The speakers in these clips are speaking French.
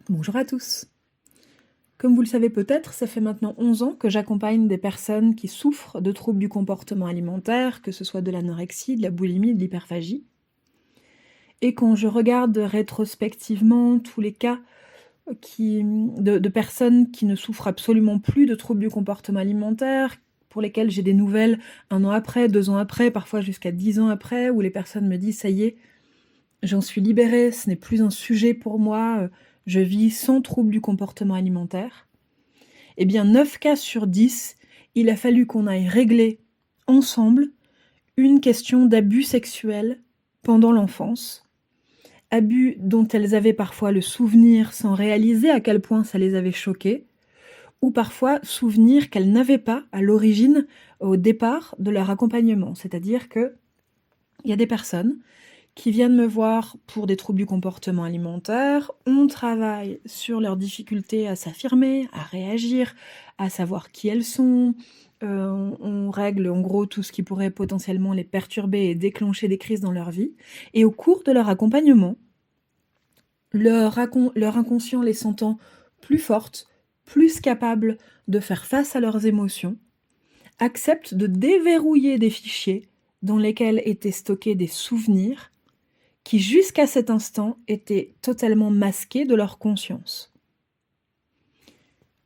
Bonjour à tous. Comme vous le savez peut-être, ça fait maintenant 11 ans que j'accompagne des personnes qui souffrent de troubles du comportement alimentaire, que ce soit de l'anorexie, de la boulimie, de l'hyperphagie. Et quand je regarde rétrospectivement tous les cas de personnes qui ne souffrent absolument plus de troubles du comportement alimentaire, pour lesquelles j'ai des nouvelles 1 an après, 2 ans après, parfois jusqu'à 10 ans après, où les personnes me disent: «Ça y est, j'en suis libérée, ce n'est plus un sujet pour moi, je vis sans trouble du comportement alimentaire». Eh bien 9 cas sur 10, il a fallu qu'on aille régler ensemble une question d'abus sexuel pendant l'enfance. Abus dont elles avaient parfois le souvenir sans réaliser à quel point ça les avait choquées, ou parfois souvenir qu'elles n'avaient pas à l'origine, au départ de leur accompagnement. C'est-à-dire qu'il y a des personnes qui viennent me voir pour des troubles du comportement alimentaire. On travaille sur leurs difficultés à s'affirmer, à réagir, à savoir qui elles sont. On règle en gros tout ce qui pourrait potentiellement les perturber et déclencher des crises dans leur vie. Et au cours de leur accompagnement, leur inconscient les sentant plus fortes, plus capables de faire face à leurs émotions, accepte de déverrouiller des fichiers dans lesquels étaient stockés des souvenirs qui jusqu'à cet instant étaient totalement masqués de leur conscience.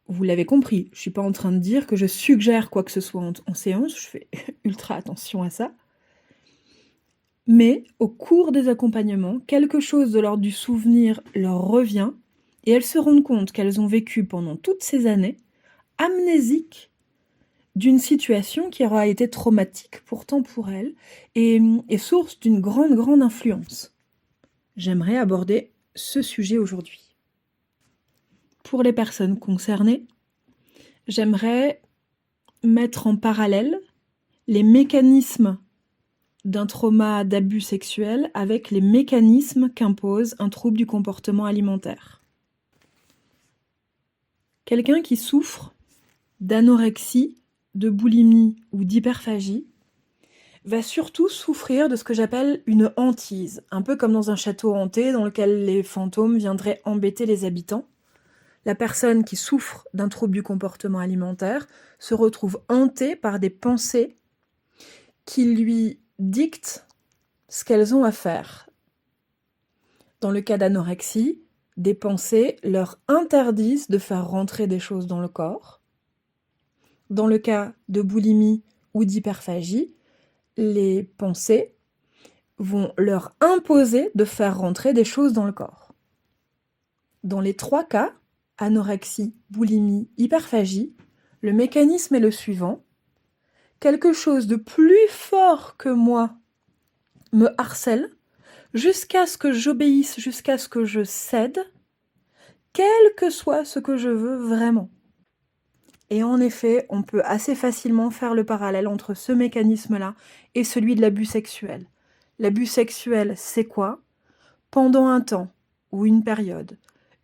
Vous l'avez compris, je ne suis pas en train de dire que je suggère quoi que ce soit en séance, je fais ultra attention à ça. Mais au cours des accompagnements, quelque chose de l'ordre du souvenir leur revient et elles se rendent compte qu'elles ont vécu pendant toutes ces années amnésiques d'une situation qui aura été traumatique pourtant pour elles et source d'une grande influence. J'aimerais aborder ce sujet aujourd'hui. Pour les personnes concernées, j'aimerais mettre en parallèle les mécanismes d'un trauma d'abus sexuel avec les mécanismes qu'impose un trouble du comportement alimentaire. Quelqu'un qui souffre d'anorexie, de boulimie ou d'hyperphagie va surtout souffrir de ce que j'appelle une hantise, un peu comme dans un château hanté dans lequel les fantômes viendraient embêter les habitants. La personne qui souffre d'un trouble du comportement alimentaire se retrouve hantée par des pensées qui lui dictent ce qu'elles ont à faire. Dans le cas d'anorexie, des pensées leur interdisent de faire rentrer des choses dans le corps. Dans le cas de boulimie ou d'hyperphagie, les pensées vont leur imposer de faire rentrer des choses dans le corps. Dans les 3 cas, anorexie, boulimie, hyperphagie, le mécanisme est le suivant. Quelque chose de plus fort que moi me harcèle jusqu'à ce que j'obéisse, jusqu'à ce que je cède, quel que soit ce que je veux vraiment. Et en effet, on peut assez facilement faire le parallèle entre ce mécanisme-là et celui de l'abus sexuel. L'abus sexuel, c'est quoi ? Pendant un temps ou une période,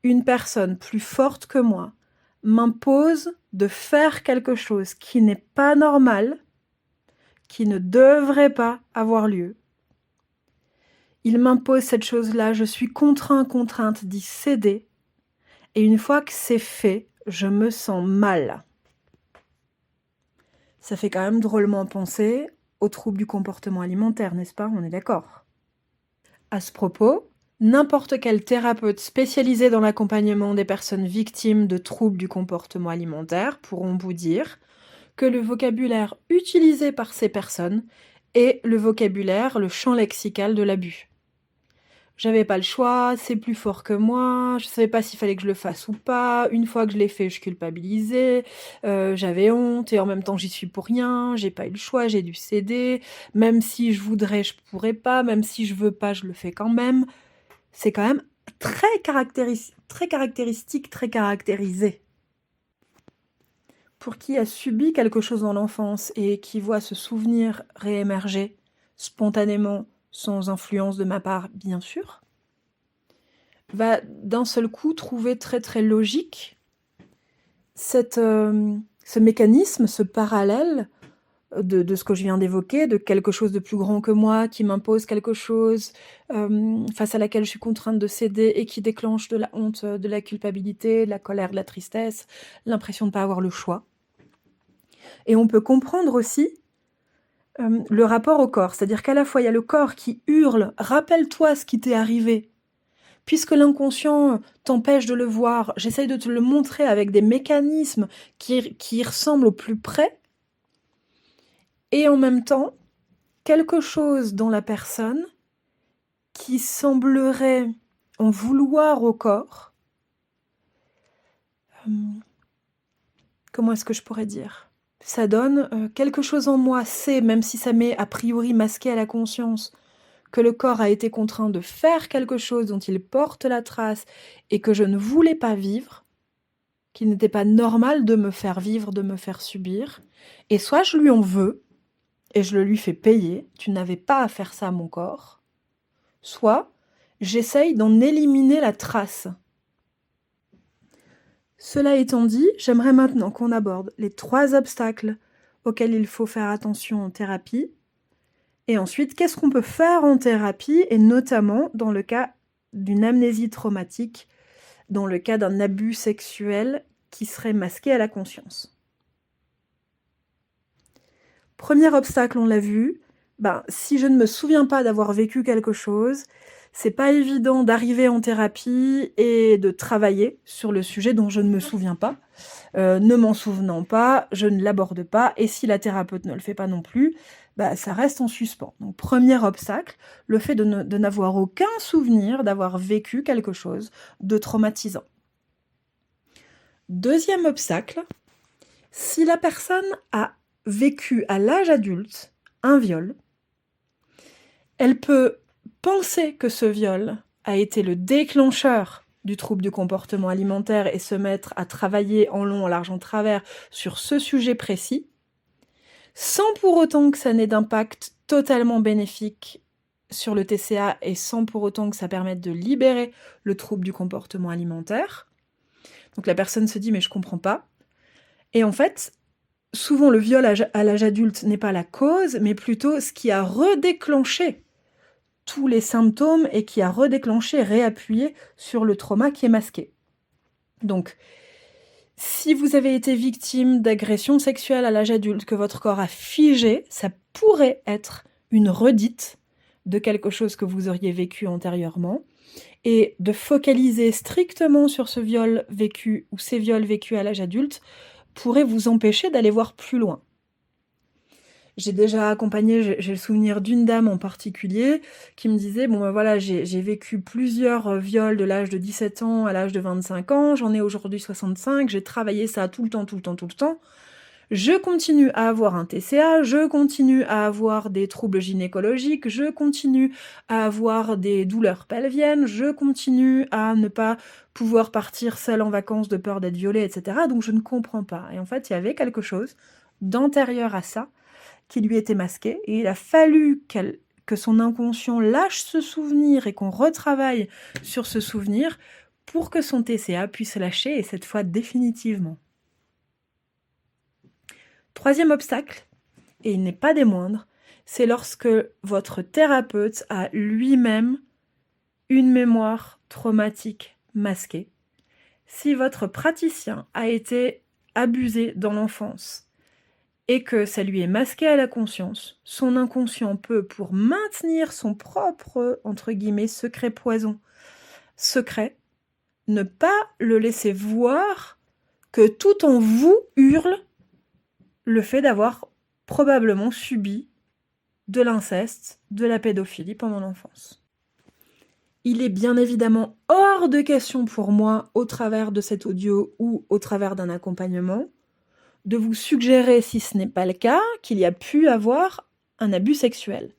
une personne plus forte que moi m'impose de faire quelque chose qui n'est pas normal, qui ne devrait pas avoir lieu. Il m'impose cette chose-là, je suis contrainte d'y céder, et une fois que c'est fait, je me sens mal. Ça fait quand même drôlement penser aux troubles du comportement alimentaire, n'est-ce pas ? On est d'accord. À ce propos, n'importe quel thérapeute spécialisé dans l'accompagnement des personnes victimes de troubles du comportement alimentaire pourront vous dire que le vocabulaire utilisé par ces personnes est le vocabulaire, le champ lexical de l'abus. J'avais pas le choix, c'est plus fort que moi, je savais pas s'il fallait que je le fasse ou pas, une fois que je l'ai fait, je culpabilisais, j'avais honte et en même temps j'y suis pour rien, j'ai pas eu le choix, j'ai dû céder, même si je voudrais, je pourrais pas, même si je veux pas, je le fais quand même. C'est quand même très caractéristique, très caractérisé. Pour qui a subi quelque chose dans l'enfance et qui voit ce souvenir réémerger spontanément, sans influence de ma part, bien sûr, va d'un seul coup trouver très logique ce mécanisme, ce parallèle de ce que je viens d'évoquer, de quelque chose de plus grand que moi qui m'impose quelque chose, face à laquelle je suis contrainte de céder et qui déclenche de la honte, de la culpabilité, de la colère, de la tristesse, l'impression de pas avoir le choix. Et on peut comprendre aussi, le rapport au corps. C'est-à-dire qu'à la fois, il y a le corps qui hurle: «Rappelle-toi ce qui t'est arrivé. Puisque l'inconscient t'empêche de le voir, j'essaye de te le montrer avec des mécanismes qui y ressemblent au plus près». Et en même temps, quelque chose dans la personne qui semblerait en vouloir au corps. Comment est-ce que je pourrais dire? Ça donne, quelque chose en moi sait, même si ça m'est a priori masqué à la conscience, que le corps a été contraint de faire quelque chose dont il porte la trace et que je ne voulais pas vivre, qu'il n'était pas normal de me faire vivre, de me faire subir. Et soit je lui en veux et je le lui fais payer: «Tu n'avais pas à faire ça, mon corps», soit j'essaye d'en éliminer la trace. Cela étant dit, j'aimerais maintenant qu'on aborde les 3 obstacles auxquels il faut faire attention en thérapie. Et ensuite, qu'est-ce qu'on peut faire en thérapie, et notamment dans le cas d'une amnésie traumatique, dans le cas d'un abus sexuel qui serait masqué à la conscience. Premier obstacle, on l'a vu, si je ne me souviens pas d'avoir vécu quelque chose, c'est pas évident d'arriver en thérapie et de travailler sur le sujet dont je ne me souviens pas. Ne m'en souvenant pas, je ne l'aborde pas, et si la thérapeute ne le fait pas non plus, ça reste en suspens. Donc premier obstacle, le fait de n'avoir aucun souvenir d'avoir vécu quelque chose de traumatisant. Deuxième obstacle, si la personne a vécu à l'âge adulte un viol, elle peut penser que ce viol a été le déclencheur du trouble du comportement alimentaire et se mettre à travailler en long, en large, en travers sur ce sujet précis, sans pour autant que ça n'ait d'impact totalement bénéfique sur le TCA et sans pour autant que ça permette de libérer le trouble du comportement alimentaire. Donc la personne se dit: «Mais je comprends pas». Et en fait, souvent le viol à l'âge adulte n'est pas la cause, mais plutôt ce qui a redéclenché tous les symptômes et qui a redéclenché, réappuyé sur le trauma qui est masqué. Donc, si vous avez été victime d'agression sexuelle à l'âge adulte, que votre corps a figé, ça pourrait être une redite de quelque chose que vous auriez vécu antérieurement, et de focaliser strictement sur ce viol vécu ou ces viols vécus à l'âge adulte pourrait vous empêcher d'aller voir plus loin. J'ai déjà accompagné, j'ai le souvenir d'une dame en particulier qui me disait: «Bon voilà, j'ai vécu plusieurs viols de l'âge de 17 ans à l'âge de 25 ans, j'en ai aujourd'hui 65, j'ai travaillé ça tout le temps, tout le temps, tout le temps. Je continue à avoir un TCA, je continue à avoir des troubles gynécologiques, je continue à avoir des douleurs pelviennes, je continue à ne pas pouvoir partir seule en vacances de peur d'être violée, etc. Donc je ne comprends pas». Et en fait, il y avait quelque chose d'antérieur à ça qui lui était masqué, et il a fallu que son inconscient lâche ce souvenir et qu'on retravaille sur ce souvenir pour que son TCA puisse lâcher, et cette fois définitivement. Troisième obstacle, et il n'est pas des moindres, c'est lorsque votre thérapeute a lui-même une mémoire traumatique masquée. Si votre praticien a été abusé dans l'enfance et que ça lui est masqué à la conscience, son inconscient peut, pour maintenir son propre, entre guillemets, secret poison, secret, ne pas le laisser voir que tout en vous hurle le fait d'avoir probablement subi de l'inceste, de la pédophilie pendant l'enfance. Il est bien évidemment hors de question pour moi, au travers de cet audio ou au travers d'un accompagnement, de vous suggérer, si ce n'est pas le cas, qu'il y a pu avoir un abus sexuel.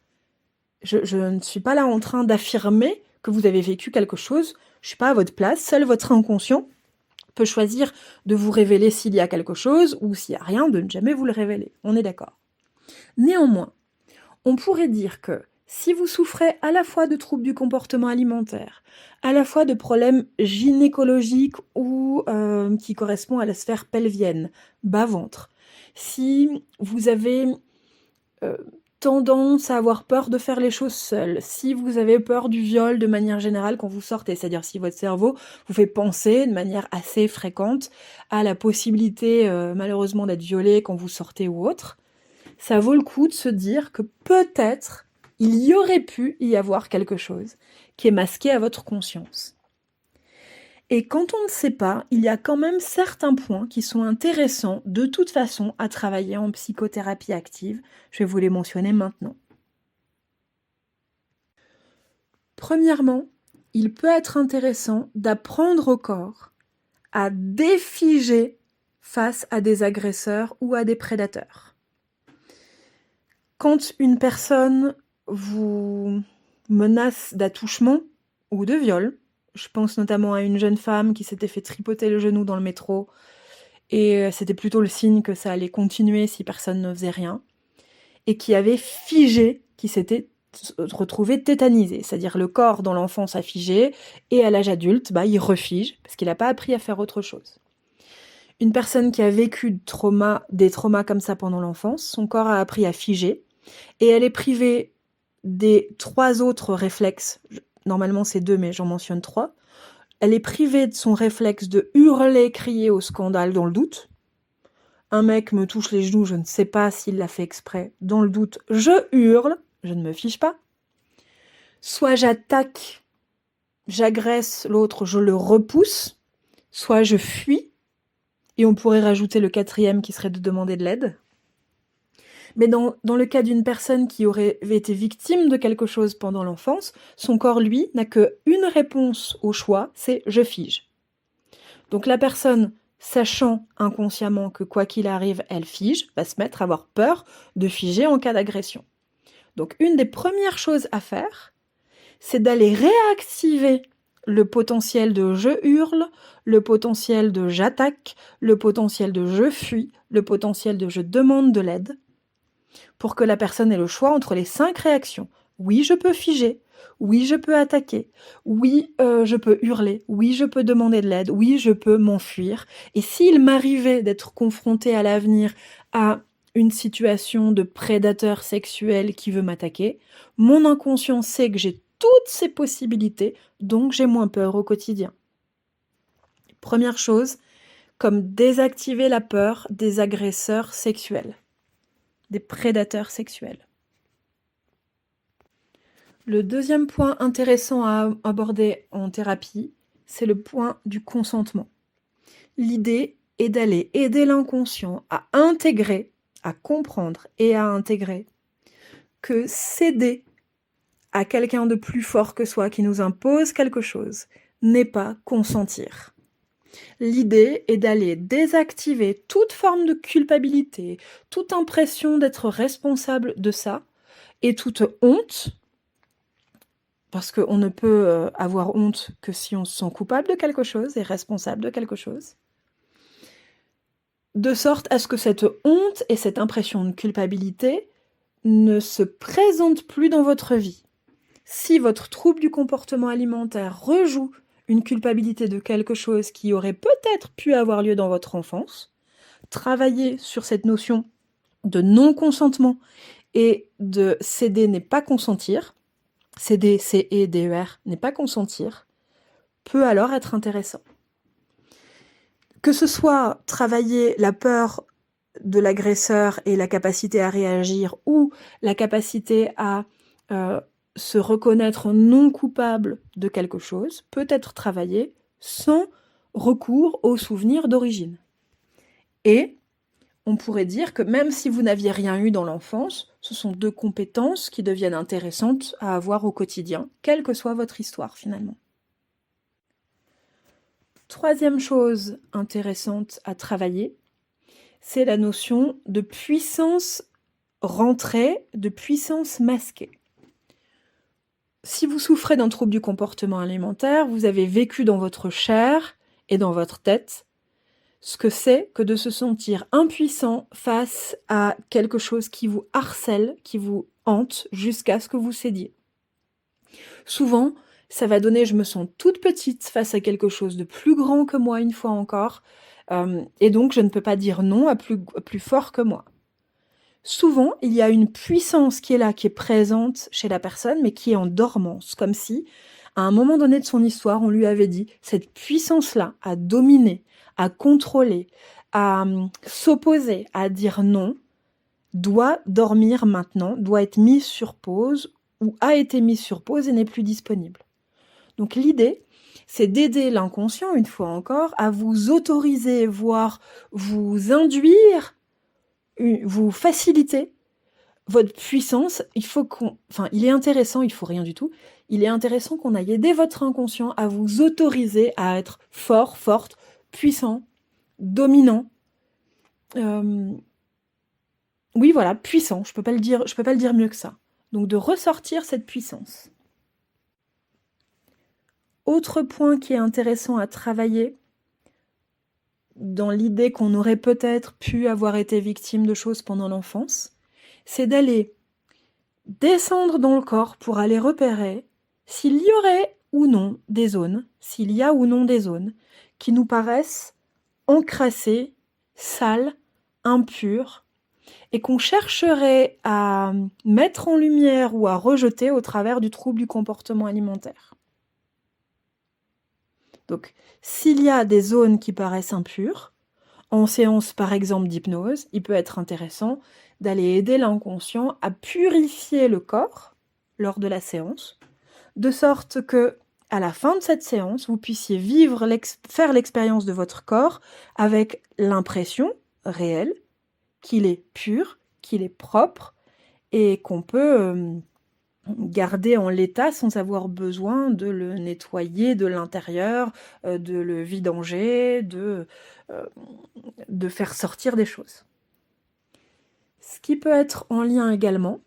Je ne suis pas là en train d'affirmer que vous avez vécu quelque chose, je ne suis pas à votre place, seul votre inconscient peut choisir de vous révéler s'il y a quelque chose, ou s'il n'y a rien, de ne jamais vous le révéler. On est d'accord. Néanmoins, on pourrait dire que si vous souffrez à la fois de troubles du comportement alimentaire, à la fois de problèmes gynécologiques ou qui correspondent à la sphère pelvienne, bas-ventre, si vous avez tendance à avoir peur de faire les choses seul, si vous avez peur du viol de manière générale quand vous sortez, c'est-à-dire si votre cerveau vous fait penser de manière assez fréquente à la possibilité, malheureusement d'être violé quand vous sortez ou autre, ça vaut le coup de se dire que peut-être il y aurait pu y avoir quelque chose qui est masqué à votre conscience. Et quand on ne sait pas, il y a quand même certains points qui sont intéressants de toute façon à travailler en psychothérapie active. Je vais vous les mentionner maintenant. Premièrement, il peut être intéressant d'apprendre au corps à défiger face à des agresseurs ou à des prédateurs. Quand une personne vous menace d'attouchement ou de viol, je pense notamment à une jeune femme qui s'était fait tripoter le genou dans le métro, et c'était plutôt le signe que ça allait continuer si personne ne faisait rien, et qui avait figé, qui s'était retrouvé tétanisé, c'est-à-dire le corps dans l'enfance a figé, et à l'âge adulte, il refige, parce qu'il n'a pas appris à faire autre chose. Une personne qui a vécu des traumas comme ça pendant l'enfance, son corps a appris à figer, et elle est privée des 3 autres réflexes, normalement c'est 2 mais j'en mentionne 3, elle est privée de son réflexe de hurler, crier au scandale dans le doute. Un mec me touche les genoux, je ne sais pas s'il l'a fait exprès, dans le doute, je hurle, je ne me fiche pas. Soit j'attaque, j'agresse l'autre, je le repousse, soit je fuis, et on pourrait rajouter le 4e qui serait de demander de l'aide. Mais dans le cas d'une personne qui aurait été victime de quelque chose pendant l'enfance, son corps, lui, n'a qu'une réponse au choix, c'est « je fige ». Donc la personne, sachant inconsciemment que quoi qu'il arrive, elle fige, va se mettre à avoir peur de figer en cas d'agression. Donc une des premières choses à faire, c'est d'aller réactiver le potentiel de « je hurle », le potentiel de « j'attaque », le potentiel de « je fuis », le potentiel de « je demande de l'aide », pour que la personne ait le choix entre les 5 réactions. Oui, je peux figer. Oui, je peux attaquer. Oui, je peux hurler. Oui, je peux demander de l'aide. Oui, je peux m'enfuir. Et s'il m'arrivait d'être confrontée à l'avenir à une situation de prédateur sexuel qui veut m'attaquer, mon inconscient sait que j'ai toutes ces possibilités, donc j'ai moins peur au quotidien. Première chose, comme désactiver la peur des agresseurs sexuels, des prédateurs sexuels. Le deuxième point intéressant à aborder en thérapie, c'est le point du consentement. L'idée est d'aller aider l'inconscient à intégrer, à comprendre et à intégrer que céder à quelqu'un de plus fort que soi qui nous impose quelque chose n'est pas consentir. L'idée est d'aller désactiver toute forme de culpabilité, toute impression d'être responsable de ça, et toute honte, parce qu'on ne peut avoir honte que si on se sent coupable de quelque chose et responsable de quelque chose, de sorte à ce que cette honte et cette impression de culpabilité ne se présentent plus dans votre vie. Si votre trouble du comportement alimentaire rejoue une culpabilité de quelque chose qui aurait peut-être pu avoir lieu dans votre enfance, travailler sur cette notion de non-consentement et de céder n'est pas consentir, céder, C-E-D-E-R, n'est pas consentir, peut alors être intéressant. Que ce soit travailler la peur de l'agresseur et la capacité à réagir, ou la capacité à se reconnaître non coupable de quelque chose, peut être travaillé sans recours aux souvenirs d'origine. Et on pourrait dire que même si vous n'aviez rien eu dans l'enfance, ce sont 2 compétences qui deviennent intéressantes à avoir au quotidien, quelle que soit votre histoire finalement. Troisième chose intéressante à travailler, c'est la notion de puissance rentrée, de puissance masquée. Si vous souffrez d'un trouble du comportement alimentaire, vous avez vécu dans votre chair et dans votre tête ce que c'est que de se sentir impuissant face à quelque chose qui vous harcèle, qui vous hante, jusqu'à ce que vous cédiez. Souvent, ça va donner « je me sens toute petite face à quelque chose de plus grand que moi une fois encore, et donc je ne peux pas dire non à plus fort que moi ». souvent, il y a une puissance qui est là, qui est présente chez la personne, mais qui est en dormance, comme si, à un moment donné de son histoire, on lui avait dit, cette puissance-là, à dominer, à contrôler, à s'opposer, à dire non, doit dormir maintenant, doit être mise sur pause, ou a été mise sur pause et n'est plus disponible. Donc l'idée, c'est d'aider l'inconscient, une fois encore, à vous autoriser, voire vous induire, vous faciliter votre puissance. Il est intéressant, il faut rien du tout, il est intéressant qu'on aille aider votre inconscient à vous autoriser à être fort, forte, puissant, dominant. Oui, voilà, puissant, je peux pas le dire mieux que ça. Donc de ressortir cette puissance. Autre point qui est intéressant à travailler, dans l'idée qu'on aurait peut-être pu avoir été victime de choses pendant l'enfance, c'est d'aller descendre dans le corps pour aller repérer s'il y aurait ou non des zones, s'il y a ou non des zones qui nous paraissent encrassées, sales, impures, et qu'on chercherait à mettre en lumière ou à rejeter au travers du trouble du comportement alimentaire. Donc, s'il y a des zones qui paraissent impures, en séance par exemple d'hypnose, il peut être intéressant d'aller aider l'inconscient à purifier le corps lors de la séance, de sorte que, à la fin de cette séance, vous puissiez faire l'expérience de votre corps avec l'impression réelle qu'il est pur, qu'il est propre et qu'on peut garder en l'état sans avoir besoin de le nettoyer de l'intérieur, de le vidanger, de faire sortir des choses. Ce qui peut être en lien également,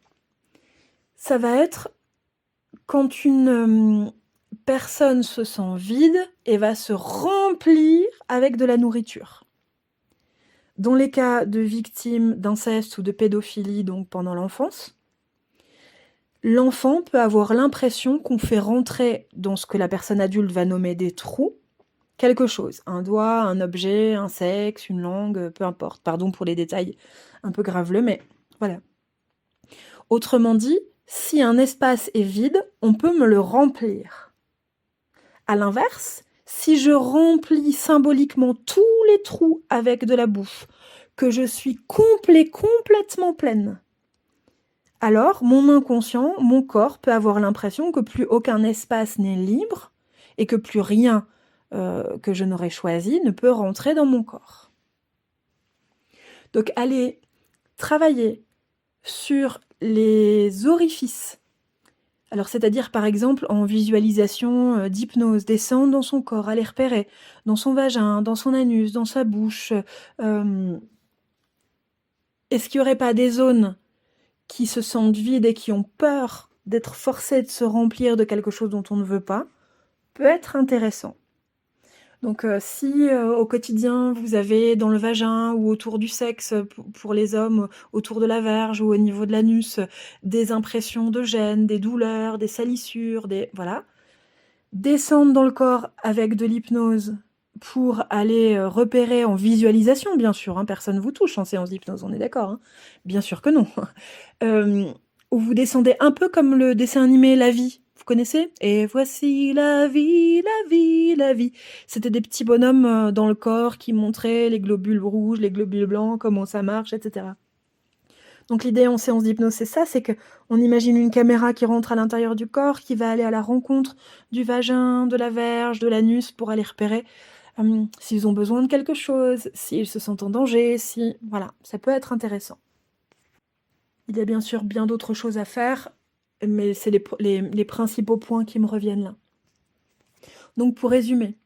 ça va être quand une personne se sent vide et va se remplir avec de la nourriture. Dans les cas de victimes d'inceste ou de pédophilie, donc pendant l'enfance, l'enfant peut avoir l'impression qu'on fait rentrer dans ce que la personne adulte va nommer des trous, quelque chose, un doigt, un objet, un sexe, une langue, peu importe. Pardon pour les détails un peu graveleux, mais voilà. Autrement dit, si un espace est vide, on peut me le remplir. À l'inverse, si je remplis symboliquement tous les trous avec de la bouffe, que je suis complètement pleine, alors mon inconscient, mon corps peut avoir l'impression que plus aucun espace n'est libre et que plus rien que je n'aurais choisi ne peut rentrer dans mon corps. Donc aller travailler sur les orifices, alors c'est-à-dire par exemple en visualisation d'hypnose, descendre dans son corps, aller repérer dans son vagin, dans son anus, dans sa bouche, est-ce qu'il n'y aurait pas des zones qui se sentent vides et qui ont peur d'être forcées de se remplir de quelque chose dont on ne veut pas, peut être intéressant. Donc si au quotidien vous avez dans le vagin ou autour du sexe pour les hommes, autour de la verge ou au niveau de l'anus, des impressions de gêne, des douleurs, des salissures, voilà, descendre dans le corps avec de l'hypnose pour aller repérer en visualisation, bien sûr, hein, personne ne vous touche en séance d'hypnose, on est d'accord, hein, bien sûr que non. Où vous descendez un peu comme le dessin animé La Vie, vous connaissez? Et voici la vie, la vie, la vie. C'était des petits bonhommes dans le corps qui montraient les globules rouges, les globules blancs, comment ça marche, etc. Donc l'idée en séance d'hypnose, c'est ça, c'est qu'on imagine une caméra qui rentre à l'intérieur du corps, qui va aller à la rencontre du vagin, de la verge, de l'anus pour aller repérer s'ils ont besoin de quelque chose, s'ils se sentent en danger, voilà, ça peut être intéressant. Il y a bien sûr bien d'autres choses à faire, mais c'est les principaux points qui me reviennent là. Donc pour résumer,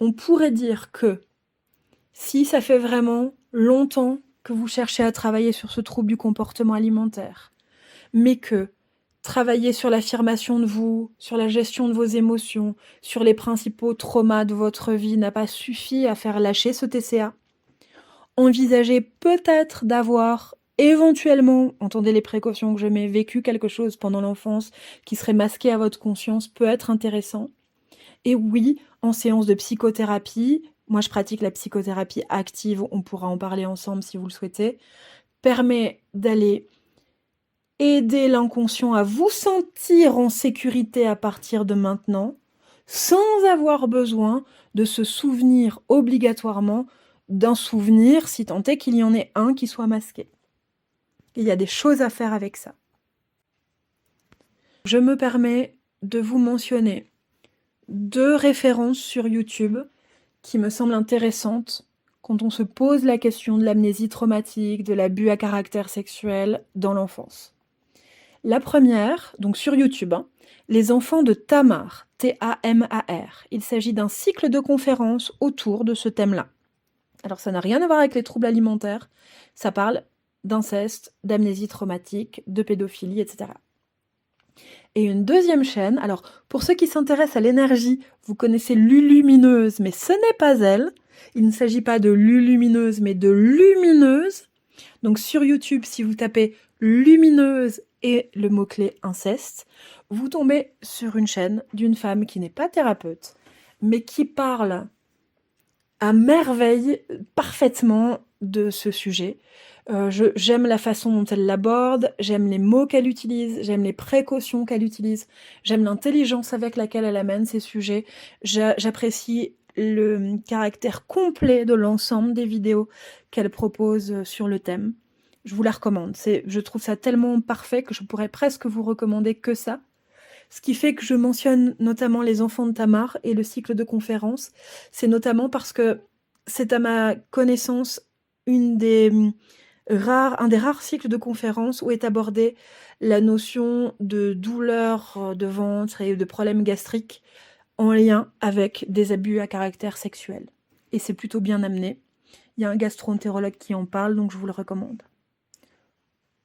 on pourrait dire que si ça fait vraiment longtemps que vous cherchez à travailler sur ce trouble du comportement alimentaire, mais que travailler sur l'affirmation de vous, sur la gestion de vos émotions, sur les principaux traumas de votre vie n'a pas suffi à faire lâcher ce TCA, envisagez peut-être d'avoir éventuellement, entendez les précautions que je mets, vécu quelque chose pendant l'enfance qui serait masqué à votre conscience peut être intéressant. Et oui, en séance de psychothérapie, moi je pratique la psychothérapie active, on pourra en parler ensemble si vous le souhaitez, permet d'aller aider l'inconscient à vous sentir en sécurité à partir de maintenant, sans avoir besoin de se souvenir obligatoirement d'un souvenir, si tant est qu'il y en ait un qui soit masqué. Il y a des choses à faire avec ça. Je me permets de vous mentionner 2 références sur YouTube qui me semblent intéressantes quand on se pose la question de l'amnésie traumatique, de l'abus à caractère sexuel dans l'enfance. La première, donc sur YouTube, Les enfants de Tamar, T-A-M-A-R. Il s'agit d'un cycle de conférences autour de ce thème-là. Alors ça n'a rien à voir avec les troubles alimentaires, ça parle d'inceste, d'amnésie traumatique, de pédophilie, etc. Et une deuxième chaîne, alors pour ceux qui s'intéressent à l'énergie, vous connaissez Lulumineuse, mais ce n'est pas elle. Il ne s'agit pas de Lulumineuse, mais de Lumineuse. Donc sur YouTube, si vous tapez Lumineuse et le mot-clé inceste, vous tombez sur une chaîne d'une femme qui n'est pas thérapeute, mais qui parle à merveille, parfaitement de ce sujet. J'aime la façon dont elle l'aborde, j'aime les mots qu'elle utilise, j'aime les précautions qu'elle utilise, j'aime l'intelligence avec laquelle elle amène ces sujets, j'apprécie le caractère complet de l'ensemble des vidéos qu'elle propose sur le thème. Je vous la recommande. Je trouve ça tellement parfait que je pourrais presque vous recommander que ça. Ce qui fait que je mentionne notamment Les enfants de Tamar et le cycle de conférences, c'est notamment parce que c'est à ma connaissance un des rares cycles de conférences où est abordée la notion de douleur de ventre et de problèmes gastriques en lien avec des abus à caractère sexuel. Et c'est plutôt bien amené. Il y a un gastro-entérologue qui en parle, donc je vous le recommande.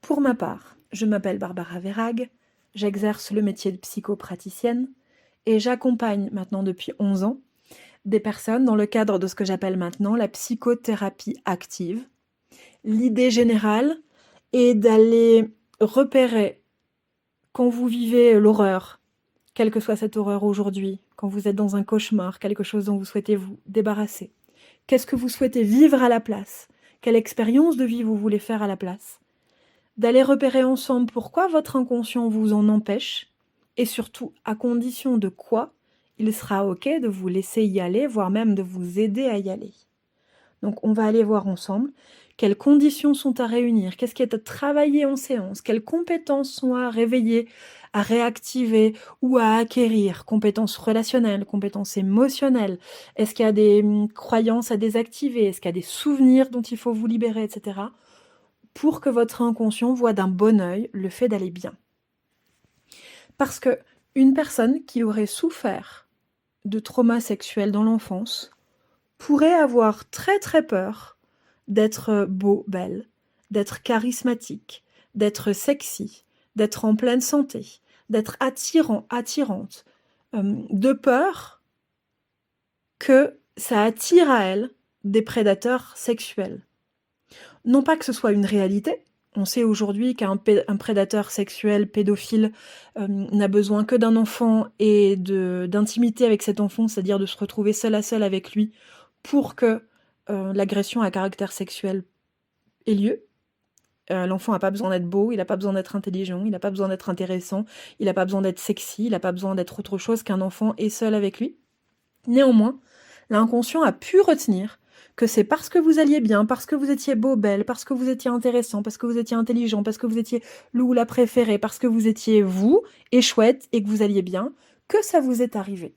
Pour ma part, je m'appelle Barbara Verhaeghe, j'exerce le métier de psychopraticienne et j'accompagne maintenant depuis 11 ans des personnes dans le cadre de ce que j'appelle maintenant la psychothérapie active. L'idée générale est d'aller repérer quand vous vivez l'horreur, quelle que soit cette horreur aujourd'hui, quand vous êtes dans un cauchemar, quelque chose dont vous souhaitez vous débarrasser. Qu'est-ce que vous souhaitez vivre à la place? Quelle expérience de vie vous voulez faire à la place? D'aller repérer ensemble pourquoi votre inconscient vous en empêche, et surtout à condition de quoi il sera OK de vous laisser y aller, voire même de vous aider à y aller. Donc on va aller voir ensemble quelles conditions sont à réunir, qu'est-ce qui est à travailler en séance, quelles compétences sont à réveiller, à réactiver ou à acquérir, compétences relationnelles, compétences émotionnelles, est-ce qu'il y a des croyances à désactiver, est-ce qu'il y a des souvenirs dont il faut vous libérer, etc., pour que votre inconscient voit d'un bon œil le fait d'aller bien. Parce que une personne qui aurait souffert de trauma sexuel dans l'enfance pourrait avoir très très peur d'être beau, belle, d'être charismatique, d'être sexy, d'être en pleine santé, d'être attirant, attirante, de peur que ça attire à elle des prédateurs sexuels. Non pas que ce soit une réalité, on sait aujourd'hui qu'un prédateur sexuel pédophile n'a besoin que d'un enfant et d'intimité avec cet enfant, c'est-à-dire de se retrouver seul à seul avec lui pour que l'agression à caractère sexuel ait lieu. L'enfant n'a pas besoin d'être beau, il n'a pas besoin d'être intelligent, il n'a pas besoin d'être intéressant, il n'a pas besoin d'être sexy, il n'a pas besoin d'être autre chose qu'un enfant est seul avec lui. Néanmoins, l'inconscient a pu retenir que c'est parce que vous alliez bien, parce que vous étiez beau, belle, parce que vous étiez intéressant, parce que vous étiez intelligent, parce que vous étiez le ou la préférée, parce que vous étiez vous, et chouette, et que vous alliez bien, que ça vous est arrivé.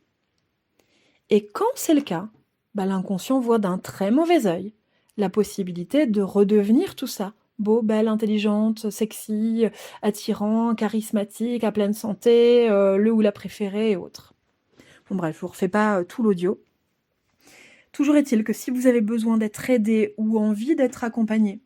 Et quand c'est le cas, l'inconscient voit d'un très mauvais œil la possibilité de redevenir tout ça. Beau, belle, intelligente, sexy, attirant, charismatique, à pleine santé, le ou la préférée et autres. Bon bref, je vous refais pas tout l'audio. Toujours est-il que si vous avez besoin d'être aidé ou envie d'être accompagné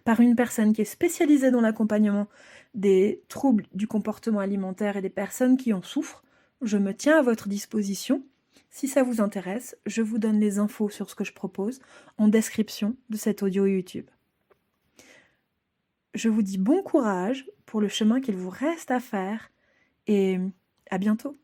par une personne qui est spécialisée dans l'accompagnement des troubles du comportement alimentaire et des personnes qui en souffrent, je me tiens à votre disposition. Si ça vous intéresse, je vous donne les infos sur ce que je propose en description de cet audio YouTube. Je vous dis bon courage pour le chemin qu'il vous reste à faire et à bientôt.